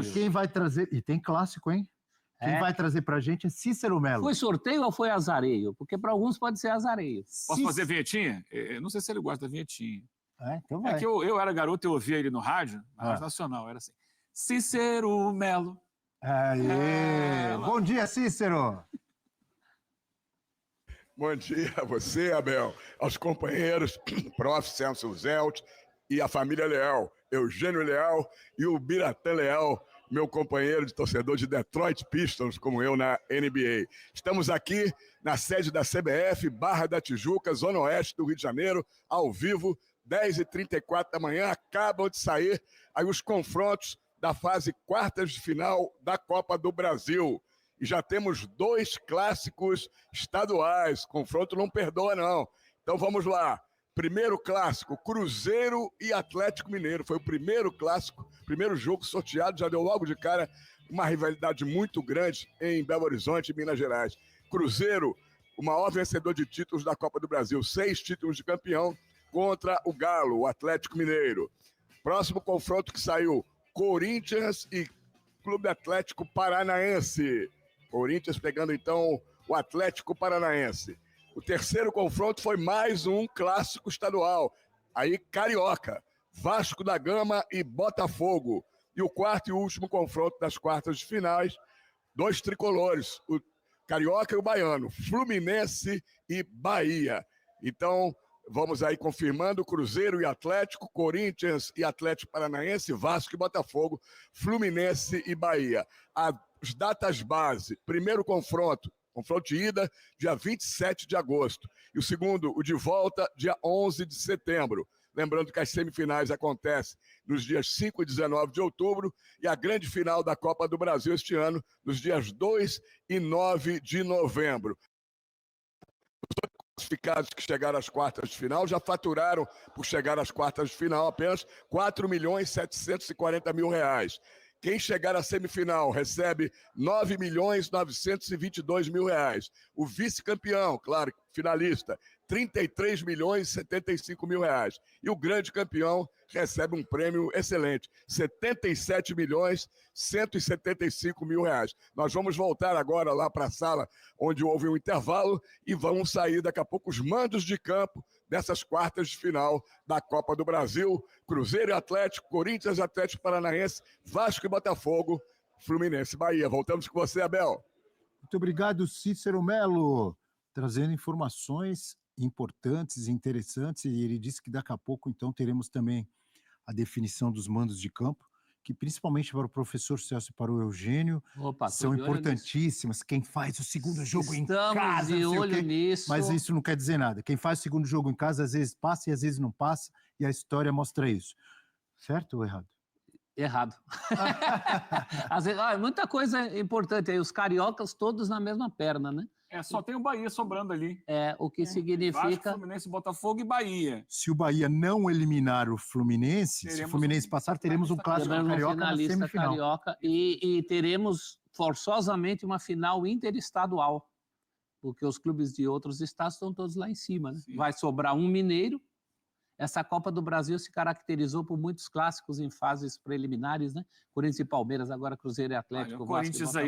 Azareio. Quem vai trazer... E tem clássico, hein? Quem vai trazer pra gente é Cícero Melo. Foi sorteio ou foi azareio? Porque para alguns pode ser azareio. Posso fazer vinhetinha? Eu não sei se ele gosta da vinhetinha. Então vai. É que eu era garoto e eu ouvia ele no rádio, na Rádio Nacional, era assim. Cícero Melo. Aê! Bom dia, Cícero! Bom dia a você, Abel, aos companheiros, prof. Celso Zelt e a família Leal, Eugênio Leal e o Biratã Leal, meu companheiro de torcedor de Detroit Pistons, como eu, na NBA. Estamos aqui na sede da CBF, Barra da Tijuca, Zona Oeste do Rio de Janeiro, ao vivo, 10h34 da manhã. Acabam de sair aí os confrontos da fase quartas de final da Copa do Brasil. E já temos 2 clássicos estaduais. Confronto não perdoa, não. Então vamos lá. Primeiro clássico, Cruzeiro e Atlético Mineiro. Foi o primeiro clássico, primeiro jogo sorteado. Já deu logo de cara uma rivalidade muito grande em Belo Horizonte, Minas Gerais. Cruzeiro, o maior vencedor de títulos da Copa do Brasil. 6 títulos de campeão contra o Galo, o Atlético Mineiro. Próximo confronto que saiu, Corinthians e Clube Atlético Paranaense. Corinthians pegando, então, o Atlético Paranaense. O terceiro confronto foi mais um clássico estadual. Aí, Carioca, Vasco da Gama e Botafogo. E o quarto e último confronto das quartas de finais, 2 tricolores, o Carioca e o Baiano, Fluminense e Bahia. Então, vamos aí confirmando, Cruzeiro e Atlético, Corinthians e Atlético Paranaense, Vasco e Botafogo, Fluminense e Bahia. As datas base, primeiro confronto de ida, dia 27 de agosto. E o segundo, o de volta, dia 11 de setembro. Lembrando que as semifinais acontecem nos dias 5 e 19 de outubro e a grande final da Copa do Brasil este ano, nos dias 2 e 9 de novembro. Os classificados que chegaram às quartas de final já faturaram, por chegar às quartas de final, apenas R$4.740.000. Quem chegar à semifinal recebe R$9.922.000. O vice-campeão, claro, finalista, R$33.075.000. E o grande campeão recebe um prêmio excelente, R$77.175.000. Nós vamos voltar agora lá para a sala onde houve um intervalo e vamos sair daqui a pouco os mandos de campo dessas quartas de final da Copa do Brasil. Cruzeiro e Atlético, Corinthians e Atlético Paranaense, Vasco e Botafogo, Fluminense e Bahia. Voltamos com você, Abel. Muito obrigado, Cícero Melo, trazendo informações importantes e interessantes, e ele disse que daqui a pouco, então, teremos também a definição dos mandos de campo, que principalmente para o professor Celso e para o Eugênio, são importantíssimas. Quem faz o segundo jogo em casa, estamos de olho nisso. Mas isso não quer dizer nada. Quem faz o segundo jogo em casa, às vezes passa e às vezes não passa, e a história mostra isso. Certo ou errado? Errado. Às vezes, muita coisa importante aí, os cariocas todos na mesma perna, né? Só tem o Bahia sobrando ali. O que significa... Vasco, Fluminense, Botafogo e Bahia. Se o Bahia não eliminar o Fluminense, se o Fluminense passar, teremos um clássico carioca na semifinal. Carioca, e teremos forçosamente uma final interestadual, porque os clubes de outros estados estão todos lá em cima, né? Sim. Vai sobrar um mineiro. Essa Copa do Brasil se caracterizou por muitos clássicos em fases preliminares, né? Corinthians e Palmeiras, agora Cruzeiro e Atlético.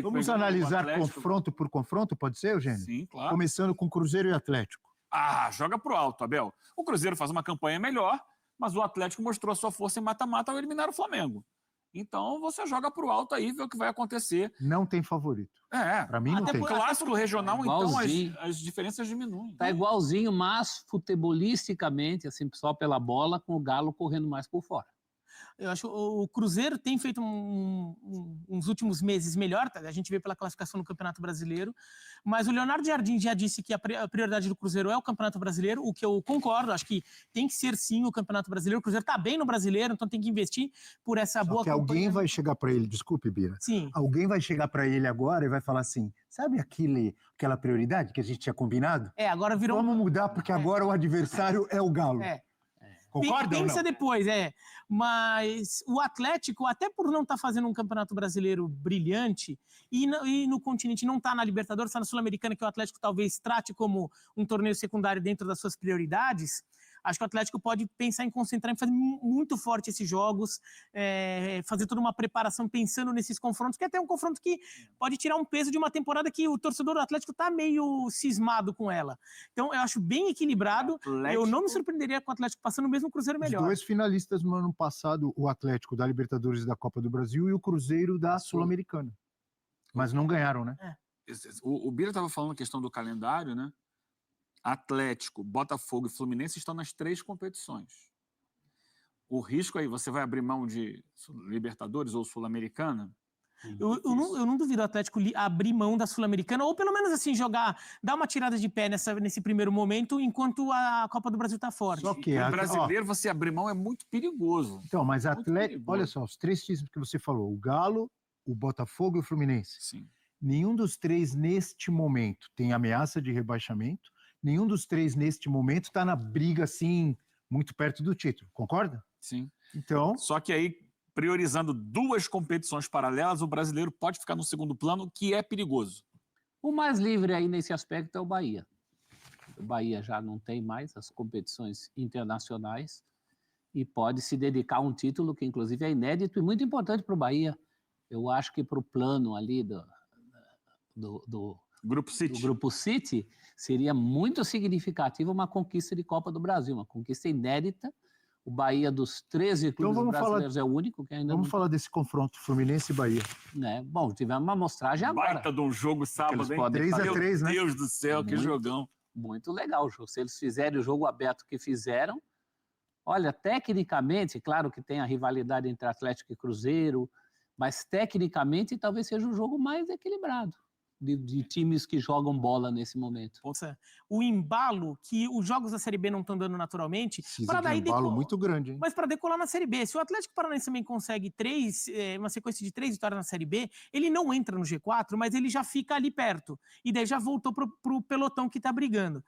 Vamos analisar confronto por confronto, pode ser, Eugênio? Sim, claro. Começando com Cruzeiro e Atlético. Joga pro alto, Abel. O Cruzeiro faz uma campanha melhor, mas o Atlético mostrou a sua força em mata-mata ao eliminar o Flamengo. Então você joga pro alto aí, vê o que vai acontecer. Não tem favorito. Para mim não tem. Clássico regional, então as diferenças diminuem. Tá igualzinho, mas futebolisticamente, assim, só pela bola, com o Galo correndo mais por fora. Eu acho que o Cruzeiro tem feito uns últimos meses melhor, a gente vê pela classificação no Campeonato Brasileiro, mas o Leonardo Jardim já disse que a prioridade do Cruzeiro é o Campeonato Brasileiro, o que eu concordo, acho que tem que ser sim o Campeonato Brasileiro. O Cruzeiro está bem no Brasileiro, então tem que investir por essa boa campanha. Alguém vai chegar para ele, desculpe, Bira, sim. Alguém vai chegar para ele agora e vai falar assim, sabe aquela prioridade que a gente tinha combinado? Agora virou... Vamos mudar, porque agora o adversário é o Galo. Concorda Pensa depois, mas o Atlético, até por não estar fazendo um campeonato brasileiro brilhante e no continente não está na Libertadores, está na Sul-Americana, que o Atlético talvez trate como um torneio secundário dentro das suas prioridades, Acho que o Atlético pode pensar em concentrar, em fazer muito forte esses jogos, fazer toda uma preparação pensando nesses confrontos, que é até um confronto que pode tirar um peso de uma temporada que o torcedor do Atlético está meio cismado com ela. Então, eu acho bem equilibrado. Eu não me surpreenderia com o Atlético passando mesmo o Cruzeiro melhor. Os dois finalistas no ano passado, o Atlético da Libertadores e da Copa do Brasil e o Cruzeiro da Sul-Americana. Mas não ganharam, né? O Bira estava falando a questão do calendário, né? Atlético, Botafogo e Fluminense estão nas 3 competições. O risco aí, você vai abrir mão de Libertadores ou Sul-Americana? Eu não duvido o Atlético abrir mão da Sul-Americana, ou pelo menos assim, dar uma tirada de pé nesse primeiro momento, enquanto a Copa do Brasil está forte. Só que o brasileiro, você abrir mão é muito perigoso. Então, mas Atlético, olha só, os 3 times que você falou, o Galo, o Botafogo e o Fluminense. Sim. Nenhum dos 3 neste momento tem ameaça de rebaixamento, nenhum dos 3 neste momento está na briga assim, muito perto do título, concorda? Sim. Então, só que aí, priorizando 2 competições paralelas, o brasileiro pode ficar no segundo plano, que é perigoso. O mais livre aí nesse aspecto é o Bahia. O Bahia já não tem mais as competições internacionais e pode se dedicar a um título que, inclusive, é inédito e muito importante para o Bahia. Eu acho que para o plano ali do Grupo City seria muito significativo uma conquista de Copa do Brasil, uma conquista inédita. O Bahia, dos 13 clubes brasileiros, é o único que ainda vamos falar desse confronto Fluminense e Bahia. Bom, tivemos uma amostragem agora. Baita de um jogo sábado, hein? 3-3, né? Meu Deus do céu, que jogão. Muito legal o jogo. Se eles fizerem o jogo aberto que fizeram, olha, tecnicamente, claro que tem a rivalidade entre Atlético e Cruzeiro, mas tecnicamente talvez seja o jogo mais equilibrado de times que jogam bola nesse momento. O embalo que os jogos da Série B não estão dando naturalmente, para daí um embalo muito grande, hein? Mas para decolar na Série B, se o Atlético Paranaense também consegue uma sequência de 3 vitórias na Série B, ele não entra no G4, mas ele já fica ali perto e daí já voltou pro pelotão que está brigando.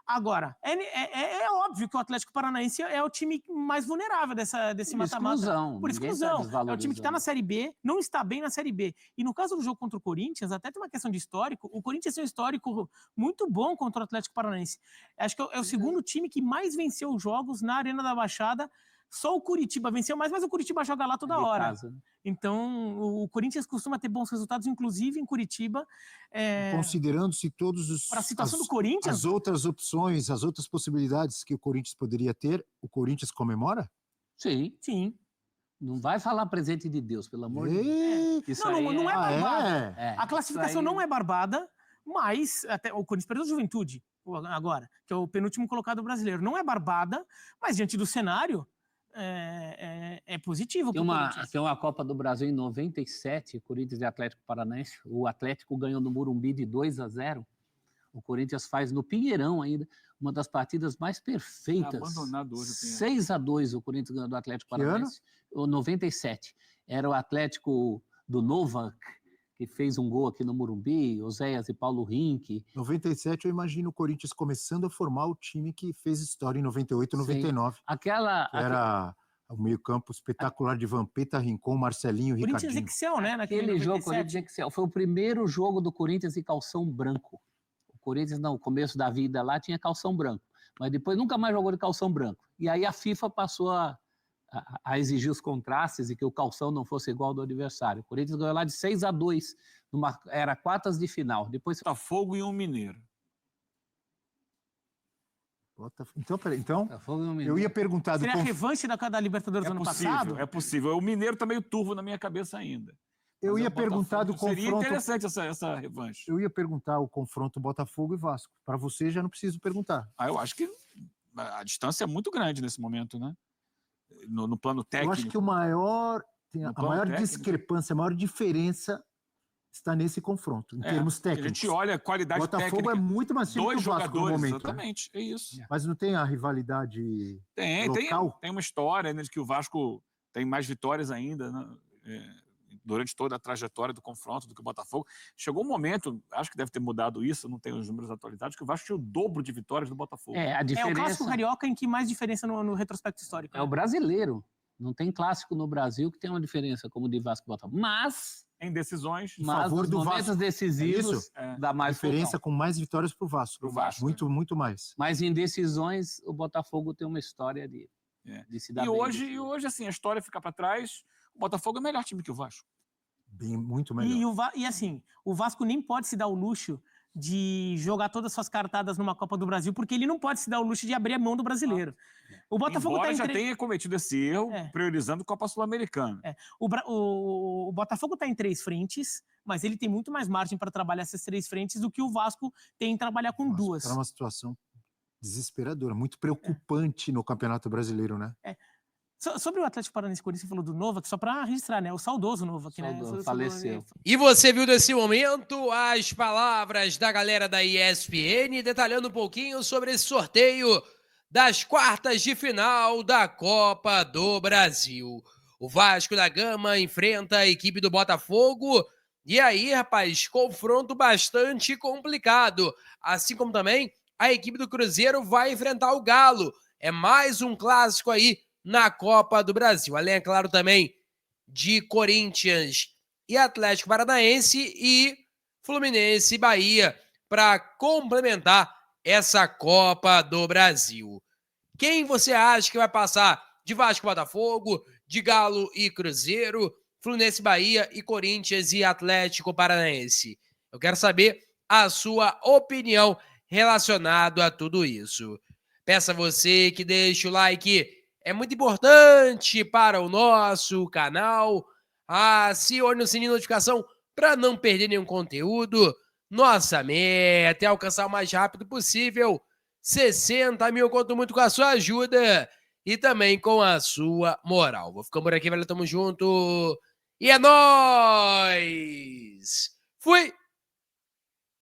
Agora, é óbvio que o Atlético Paranaense é o time mais vulnerável desse mata-mata. Por exclusão. É o time que está na Série B, não está bem na Série B. E no caso do jogo contra o Corinthians, até tem uma questão de histórico, o Corinthians tem um histórico muito bom contra o Atlético Paranaense. Acho que é o segundo time que mais venceu jogos na Arena da Baixada. Só o Curitiba venceu mais, mas o Curitiba joga lá toda hora. Casa, né? Então, o Corinthians costuma ter bons resultados, inclusive em Curitiba. Considerando-se todos para a situação do Corinthians, as outras opções, as outras possibilidades que o Corinthians poderia ter, o Corinthians comemora? Sim. Sim. Não vai falar presente de Deus, pelo amor de Deus. Não é barbada. A classificação não é barbada, mas até o Corinthians perdeu a Juventude agora, que é o penúltimo colocado brasileiro. Não é barbada, mas diante do cenário, é positivo. Tem uma Copa do Brasil em 97, Corinthians e Atlético Paranaense. O Atlético ganhou no Morumbi de 2-0. O Corinthians faz no Pinheirão ainda uma das partidas mais perfeitas. Abandonado hoje, 6-2 o Corinthians ganhou do Atlético Paranaense. O 97. Era o Atlético do Novak, que fez um gol aqui no Morumbi, Oséias e Paulo Rink. 97, eu imagino o Corinthians começando a formar o time que fez história em 98 e 99. Era o meio-campo espetacular de Vampeta, Rincon, Marcelinho, Ricardinho. Corinthians Excel, né? Aquele jogo, Corinthians Excel. Foi o primeiro jogo do Corinthians em calção branco. O Corinthians, no começo da vida lá, tinha calção branco. Mas depois nunca mais jogou de calção branco. E aí a FIFA passou a exigir os contrastes e que o calção não fosse igual ao do adversário. O Corinthians ganhou lá de 6-2, era quartas de final. Depois Botafogo e um Mineiro. Então, peraí, eu ia perguntar... Seria a revanche da Libertadores do ano passado? É possível. O Mineiro tá meio turvo na minha cabeça ainda. Eu ia perguntar do confronto... Seria interessante essa revanche. Eu ia perguntar o confronto Botafogo e Vasco. Para você, já não preciso perguntar. Eu acho que a distância é muito grande nesse momento, né? No plano técnico. Eu acho que a maior discrepância, a maior diferença está nesse confronto, em termos técnicos. A gente olha a qualidade técnica. Botafogo é muito mais time que o Vasco no momento. Exatamente, é isso. Mas não tem a rivalidade local? Tem uma história, né, de que o Vasco tem mais vitórias ainda, né, durante toda a trajetória do confronto do que o Botafogo. Chegou um momento, acho que deve ter mudado isso, não tenho os números atualizados, que o Vasco tinha o dobro de vitórias do Botafogo. A diferença... É o clássico carioca em que mais diferença no retrospecto histórico. É o brasileiro. Não tem clássico no Brasil que tem uma diferença como o de Vasco e Botafogo. Mas em decisões. Mas favor nos do momentos Vasco. decisivos, isso? dá mais Diferença fogão. com mais vitórias para o Vasco. Pro Vasco, Muito mais. Mas em decisões, o Botafogo tem uma história de se dar E bem. hoje, assim, a história fica para trás. O Botafogo é melhor time que o Vasco. Muito melhor. E assim, o Vasco nem pode se dar o luxo de jogar todas as suas cartadas numa Copa do Brasil, porque ele não pode se dar o luxo de abrir a mão do brasileiro. O Botafogo Embora tá já entre... tenha cometido esse erro, priorizando a Copa Sul-Americana. O Botafogo está em 3 frentes, mas ele tem muito mais margem para trabalhar essas 3 frentes do que o Vasco tem em trabalhar com 2. Está numa situação desesperadora, muito preocupante no Campeonato Brasileiro, né? Sobre o Atlético Paranaense, quando você falou do Novak, só para registrar, né? O saudoso Novak, né? Faleceu. E você viu nesse momento as palavras da galera da ESPN detalhando um pouquinho sobre esse sorteio das quartas de final da Copa do Brasil. O Vasco da Gama enfrenta a equipe do Botafogo. E aí, rapaz, confronto bastante complicado. Assim como também a equipe do Cruzeiro vai enfrentar o Galo. É mais um clássico aí na Copa do Brasil. Além, é claro, também de Corinthians e Atlético Paranaense e Fluminense e Bahia para complementar essa Copa do Brasil. Quem você acha que vai passar de Vasco e Botafogo, de Galo e Cruzeiro, Fluminense, Bahia e Corinthians e Atlético Paranaense? Eu quero saber a sua opinião relacionada a tudo isso. Peço a você que deixe o like, é muito importante para o nosso canal. Acione no sininho de notificação para não perder nenhum conteúdo. Nossa meta é alcançar o mais rápido possível 60 mil, conto muito com a sua ajuda e também com a sua moral. Vou ficando por aqui, velho, tamo junto e é nóis! Fui!